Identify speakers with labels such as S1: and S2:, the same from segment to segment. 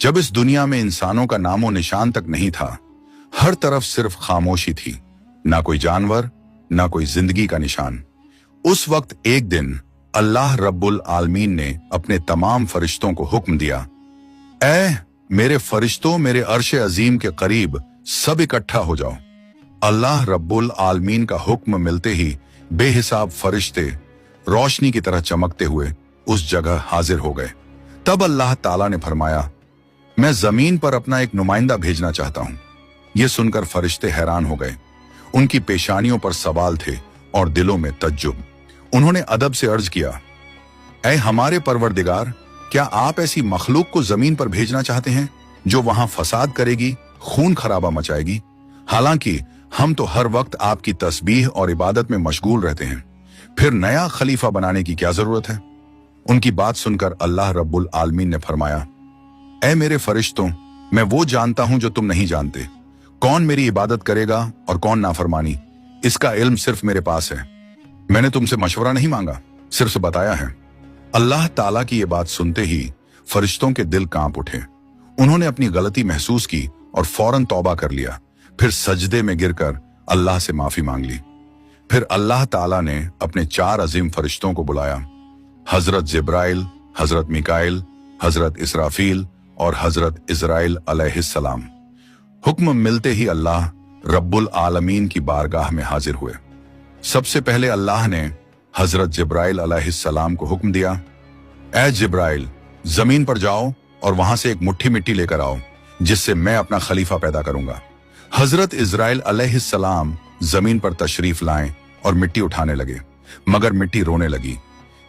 S1: जब इस दुनिया में इंसानों का नामो निशान तक नहीं था, हर तरफ सिर्फ खामोशी थी, ना कोई जानवर, ना कोई जिंदगी का निशान। उस वक्त एक दिन अल्लाह रब्बुल आलमीन ने अपने तमाम फरिश्तों को हुक्म दिया, ऐ मेरे फरिश्तों, मेरे अर्श अजीम के करीब सब इकट्ठा हो जाओ। अल्लाह रब्बुल आलमीन का हुक्म मिलते ही बेहिसाब फरिश्ते रोशनी की तरह चमकते हुए उस जगह हाजिर हो गए। तब अल्लाह ताला ने फरमाया, मैं जमीन पर अपना एक नुमाइंदा भेजना चाहता हूं। यह सुनकर फरिश्ते हैरान हो गए। उनकी पेशानियों पर सवाल थे और दिलों में तज्जुब। उन्होंने अदब से अर्ज किया, ऐ हमारे परवरदिगार, क्या आप ऐसी मखलूक को जमीन पर भेजना चाहते हैं जो वहां फसाद करेगी, खून खराबा मचाएगी? हालांकि हम तो हर वक्त आपकी तस्बीह और इबादत में मशगूल रहते हैं, फिर नया खलीफा बनाने की क्या जरूरत है? उनकी बात सुनकर अल्लाह रब्बुल आलमीन ने फरमाया, ऐ मेरे फरिश्तों, मैं वो जानता हूं जो तुम नहीं जानते। कौन मेरी इबादत करेगा और कौन नाफरमानी, इसका इल्म सिर्फ मेरे पास है। मैंने तुमसे मशवरा नहीं मांगा, सिर्फ बताया है। अल्लाह ताला की ये बात सुनते ही फरिश्तों के दिल कांप उठे। उन्होंने अपनी गलती महसूस की और फौरन तौबा कर लिया। फिर सजदे में गिरकर अल्लाह से माफी मांग ली। फिर अल्लाह ताला ने अपने 4 अजीम फरिश्तों को बुलाया, हजरत जिब्राइल, हजरत मिकाइल, हजरत इसराफील और हजरत इजराइल अलैहिस्सलाम। हुक्म मिलते ही अल्लाह रब्बुल आलमीन की बारगाह में हाजिर हुए। सबसे पहले अल्लाह ने हजरत जिब्राइल अलैहिस्सलाम को हुक्म दिया, ऐ जिब्राइल, जमीन पर जाओ और वहां से एक मुट्ठी मिट्टी लेकर आओ, जिससे मैं अपना खलीफा पैदा करूंगा। हजरत इजराइल अलैहिस्सलाम जमीन पर तशरीफ लाएं और मिट्टी उठाने लगे, मगर मिट्टी रोने लगी।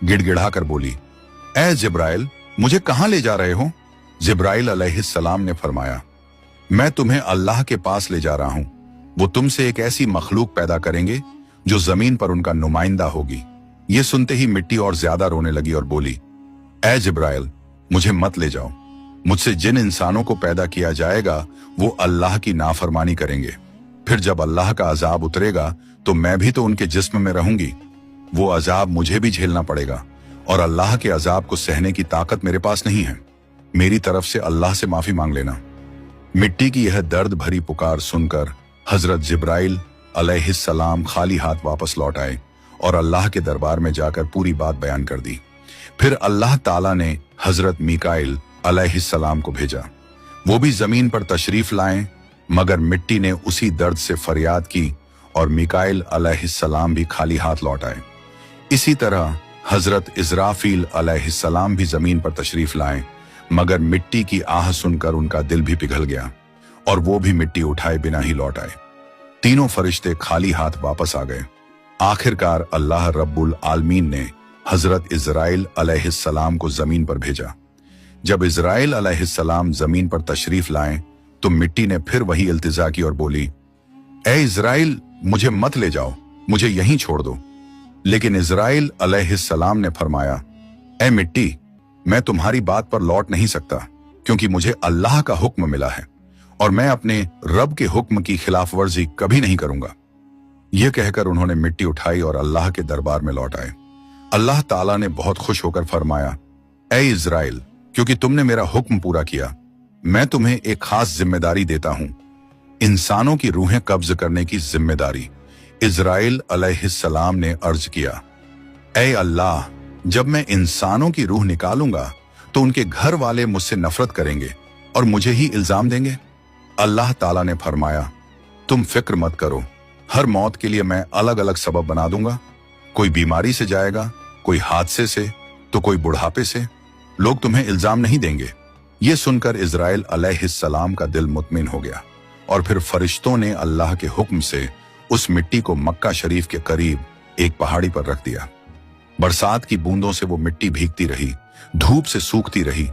S1: गिड़गिड़ाकर बोली, ऐ जिब्राइल, मुझे कहां ले जा रहे हो? जिब्राइल अलैहिस्सलाम ने फरमाया, मैं तुम्हें अल्लाह के पास ले जा रहा हूं। वो तुमसे एक ऐसी मखलूक पैदा करेंगे जो जमीन पर उनका नुमाइंदा होगी। ये सुनते ही मिट्टी और ज्यादा रोने लगी और बोली, ऐ जिब्राइल, मुझे मत ले जाओ। मुझसे जिन इंसानों को पैदा किया जाएगा वो अल्लाह की नाफरमानी करेंगे। फिर जब अल्लाह का अजाब उतरेगा तो मैं भी तो उनके जिस्म में रहूंगी। वो अजाब मुझे भी झेलना पड़ेगा और अल्लाह के अजाब को सहने की ताकत मेरे पास नहीं है। मेरी तरफ से अल्लाह से माफी मांग लेना। मिट्टी की यह दर्द भरी पुकार सुनकर हजरत जिब्राइल अलैहिस्सलाम खाली हाथ वापस लौट आए और अल्लाह के दरबार में जाकर पूरी बात बयान कर दी। फिर अल्लाह ताला ने हजरत मिकाइल अलैहिस्सलाम को भेजा। वो भी जमीन पर तशरीफ लाएं, मगर मिट्टी ने उसी दर्द से फरियाद की और मिकाइल अलैहिस्सलाम भी खाली हाथ लौट आए। इसी तरह हजरत इजराफील अलैहिस्सलाम भी जमीन पर तशरीफ लाएं, मगर मिट्टी की आह सुनकर उनका दिल भी पिघल गया और वो भी मिट्टी उठाए बिना ही लौट आए। तीनों फरिश्ते खाली हाथ वापस आ गए। आखिरकार अल्लाह रब्बुल आलमीन ने हजरत इजराइल अलैहिस्सलाम को जमीन पर भेजा। जब इजराइल अलैहिस्सलाम जमीन पर तशरीफ लाएं तो मिट्टी ने फिर वही इल्तिजा की और बोली, ऐ इजराइल, मुझे मत ले जाओ, मुझे यहीं छोड़ दो। लेकिन इजराइल अलैहिस्सलाम ने फरमाया, ऐ मिट्टी, मैं तुम्हारी बात पर लौट नहीं सकता, क्योंकि मुझे अल्लाह का हुक्म मिला है और मैं अपने रब के हुक्म की खिलाफ वर्जी कभी नहीं करूंगा। यह कहकर उन्होंने मिट्टी उठाई और अल्लाह के दरबार में लौट आए। अल्लाह ताला ने बहुत खुश होकर फरमाया, ऐ इजराइल, क्योंकि तुमने मेरा हुक्म पूरा किया, मैं तुम्हें एक खास जिम्मेदारी देता हूं, इंसानों की रूहें कब्ज करने की जिम्मेदारी। इजराइल अलैहिस्सलाम ने अर्ज किया, ऐ अल्लाह, जब मैं इंसानों की रूह निकालूंगा तो उनके घर वाले मुझसे नफरत करेंगे और मुझे ही इल्जाम देंगे। अल्लाह ताला ने फरमाया, तुम फिक्र मत करो, हर मौत के लिए मैं अलग अलग सबब बना दूंगा। कोई बीमारी से जाएगा, कोई हादसे से, तो कोई बुढ़ापे से। लोग तुम्हें इल्जाम नहीं देंगे। ये सुनकर इजराइल अलैहिस्सलाम का दिल मुतमिन हो गया और फिर फरिश्तों ने अल्लाह के हुक्म से उस मिट्टी को मक्का शरीफ के करीब एक पहाड़ी पर रख दिया। बरसात की बूंदों से वो मिट्टी भीगती रही, धूप से सूखती रही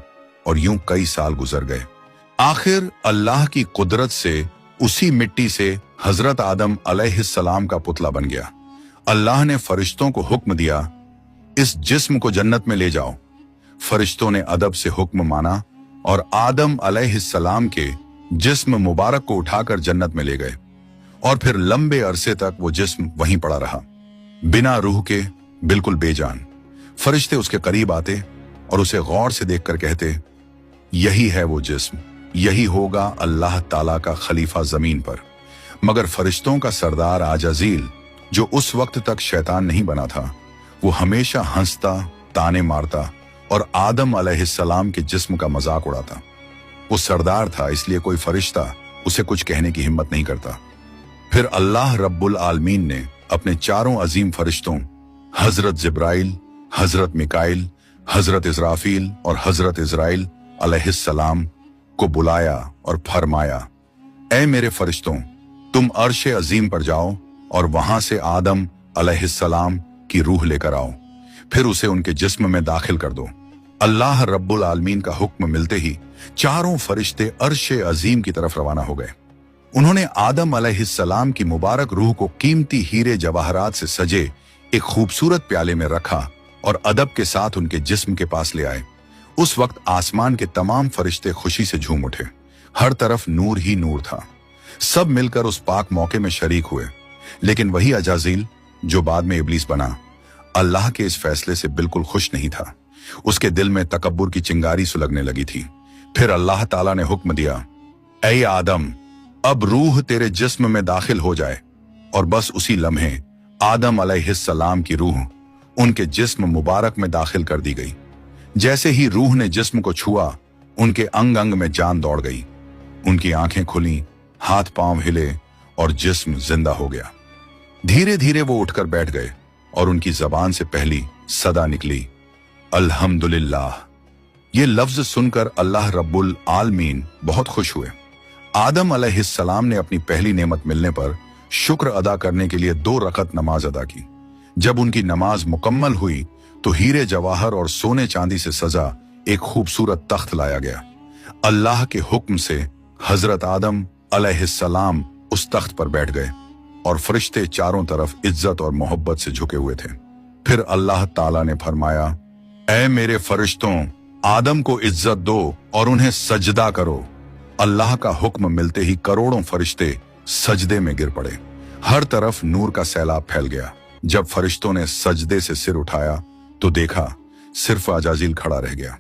S1: और यूं कई साल गुजर गए। आखिर अल्लाह की कुदरत से उसी मिट्टी से हजरत आदम अलैहिस्सलाम का पुतला बन गया। अल्लाह ने फरिश्तों को हुक्म दिया, इस जिस्म को जन्नत में ले जाओ। फरिश्तों ने अदब से हुक्म माना और आदम अलैहिस्सलाम के जिस्म मुबारक को उठाकर जन्नत में ले गए और फिर लंबे अरसे तक वो जिस्म वहीं पड़ा रहा, बिना रूह के, बिल्कुल बेजान। फरिश्ते उसके करीब आते और उसे गौर से देखकर कहते, यही है वो जिस्म, यही होगा अल्लाह ताला का खलीफा जमीन पर। मगर फरिश्तों का सरदार आजाजील, जो उस वक्त तक शैतान नहीं बना था, वो हमेशा हंसता, ताने मारता और आदम अलैहिस्सलाम के जिस्म का मजाक उड़ाता। वो सरदार था, इसलिए कोई फरिश्ता उसे कुछ कहने की हिम्मत नहीं करता। फिर अल्लाह रब्बुल आलमीन ने अपने चारों अजीम फरिश्तों हजरत जिब्राइल, हजरत मिकाइल, हजरत इजराफील और हजरत इजराइल अलैहिस्सलाम को बुलाया और फरमाया, ऐ मेरे फरिश्तों, तुम अर्श अजीम पर जाओ और वहां से आदम अलैहिस्सलाम की रूह लेकर आओ, फिर उसे उनके जिस्म में दाखिल कर दो। अल्लाह रब्बुल आलमीन का हुक्म मिलते ही चारों फरिश्ते अर्श अजीम की तरफ रवाना हो गए। उन्होंने आदम अलैहिस्सलाम की मुबारक रूह को कीमती हीरे जवाहरात से सजे एक खूबसूरत प्याले में रखा और अदब के साथ उनके जिस्म के पास ले आए। उस वक्त आसमान के तमाम फरिश्ते खुशी से झूम उठे। हर तरफ नूर ही नूर था। सब मिलकर उस पाक मौके में शरीक हुए। लेकिन वही अजाजील, जो बाद में इब्लीस बना, अल्लाह के इस फैसले से बिल्कुल खुश नहीं था। उसके दिल में तकब्बुर की चिंगारी सुलगने लगी थी। फिर अल्लाह ताला ने हुक्म दिया, ऐ आदम, अब रूह तेरे जिस्म में दाखिल हो जाए। और बस उसी लम्हे आदम अलैहिस्सलाम की रूह उनके जिस्म मुबारक में दाखिल कर दी गई। जैसे ही रूह ने जिस्म को छुआ, उनके अंग अंग में जान दौड़ गई। उनकी आंखें खुली, हाथ पांव हिले और जिस्म जिंदा हो गया। धीरे धीरे वो उठकर बैठ गए और उनकी जबान से पहली सदा निकली, अल्हम्दुलिल्लाह। ये लफ्ज सुनकर अल्लाह रब्बुल आलमीन बहुत खुश हुए। आदम अलैहिस्सलाम ने अपनी पहली नेमत मिलने पर शुक्र अदा करने के लिए 2 रकत नमाज अदा की। जब उनकी नमाज मुकम्मल हुई तो हीरे जवाहर और सोने चांदी से सजा एक खूबसूरत तख्त लाया गया। अल्लाह के हुक्म से हजरत आदम अलैहिस्सलाम उस तख्त पर बैठ गए और फरिश्ते चारों तरफ इज्जत और मोहब्बत से झुके हुए थे। फिर अल्लाह ताला ने फरमाया, ऐ मेरे फरिश्तों, आदम को इज्जत दो और उन्हें सजदा करो। अल्लाह का हुक्म मिलते ही करोड़ों फरिश्ते सजदे में गिर पड़े। हर तरफ नूर का सैलाब फैल गया। जब फरिश्तों ने सजदे से सिर उठाया तो देखा सिर्फ अजाजील खड़ा रह गया।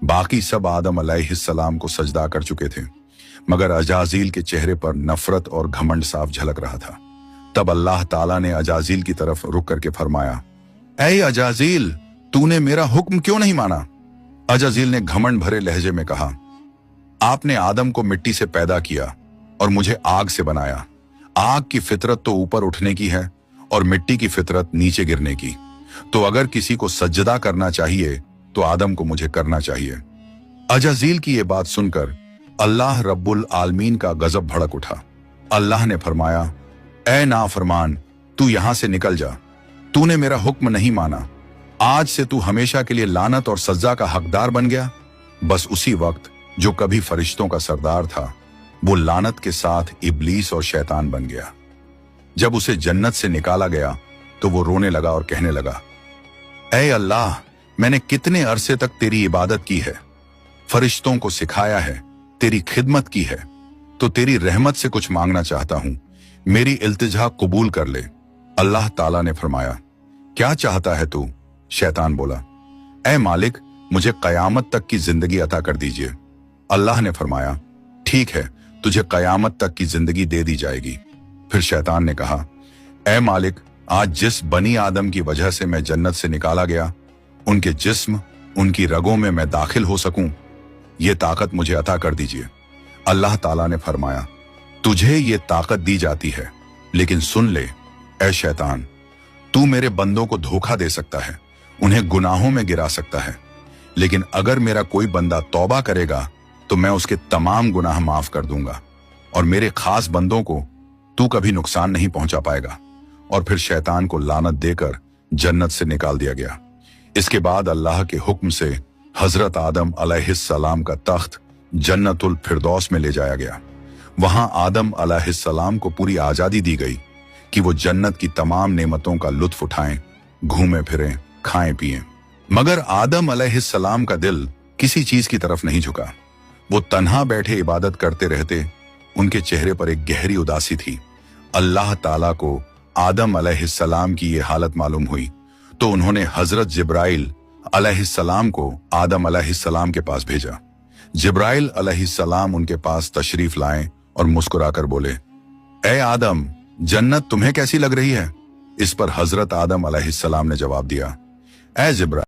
S1: बाकी सब आदम अलैहिस्सलाम को सजदा कर चुके थे, मगर अजाजील के चेहरे पर नफरत और घमंड साफ झलक रहा था। तब अल्लाह ताला ने अजाजील की तरफ रुक करके फरमाया, ऐ अजाजील, तूने मेरा हुक्म क्यों नहीं माना? अजाजील ने घमंड भरे लहजे में कहा, आपने आदम को मिट्टी से पैदा किया और मुझे आग से बनाया। आग की फितरत तो ऊपर उठने की है और मिट्टी की फितरत नीचे गिरने की। तो अगर किसी को सजदा करना चाहिए तो आदम को मुझे करना चाहिए। अजाजील की यह बात सुनकर अल्लाह रब्बुल आलमीन का गजब भड़क उठा। अल्लाह ने फरमाया, ऐ नाफरमान, तू यहां से निकल जा। तूने मेरा हुक्म नहीं माना। आज से तू हमेशा के लिए लानत और सजा का हकदार बन गया। बस उसी वक्त जो कभी फरिश्तों का सरदार था, वो लानत के साथ इब्लीस और शैतान बन गया। जब उसे जन्नत से निकाला गया तो वो रोने लगा और कहने लगा, ऐ अल्लाह, मैंने कितने अरसे तक तेरी इबादत की है, फरिश्तों को सिखाया है, तेरी खिदमत की है, तो तेरी रहमत से कुछ मांगना चाहता हूं, मेरी इल्तिजा कबूल कर ले। अल्लाह ताला ने फरमाया, क्या चाहता है तू? शैतान बोला, ऐ मालिक, मुझे कयामत तक की जिंदगी अता कर दीजिए। अल्लाह ने फरमाया, ठीक है, तुझे कयामत तक की जिंदगी दे दी जाएगी। फिर शैतान ने कहा, ऐ मालिक, आज जिस बनी आदम की वजह से मैं जन्नत से निकाला गया, उनके जिस्म, उनकी रगों में मैं दाखिल हो सकूं, ये ताकत मुझे अता कर दीजिए। अल्लाह ताला ने फरमाया, तुझे ये ताकत दी जाती है, लेकिन सुन ले ऐ शैतान, तू मेरे बंदों को धोखा दे सकता है, उन्हें गुनाहों में गिरा सकता है, लेकिन अगर मेरा कोई बंदा तौबा करेगा तो मैं उसके तमाम गुनाह माफ कर दूंगा और मेरे खास बंदों को तू कभी नुकसान नहीं पहुंचा पाएगा। और फिर शैतान को लानत देकर जन्नत से निकाल दिया गया। इसके बाद अल्लाह के हुक्म से हजरत आदम अलैहिस्सलाम का तख्त जन्नतुल फिरदौस में ले जाया गया। वहां आदम अलैहिस्सलाम को पूरी आजादी दी गई कि वो जन्नत की तमाम नेमतों का लुत्फ उठाएं, घूमें फिरें, खाएं पिएं। मगर आदम अलैहिस्सलाम का दिल किसी चीज की तरफ नहीं झुका। वो तन्हा बैठे इबादत करते रहते। उनके चेहरे पर एक गहरी उदासी थी। अल्लाह ताला को आदम अलैहिस्सलाम की ये हालत मालूम हुई तो उन्होंने हजरत जिब्राइल अलैहिस्सलाम को आदम अलैहिस्सलाम के पास भेजा। जिब्राइल अलैहिस्सलाम उनके पास तशरीफ लाए और मुस्कुराकर बोले, ए आदम, जन्नत तुम्हें कैसी लग रही है? इस पर हजरत आदम अलैहिस्सलाम ने जवाब दिया, ए जिब्राइल,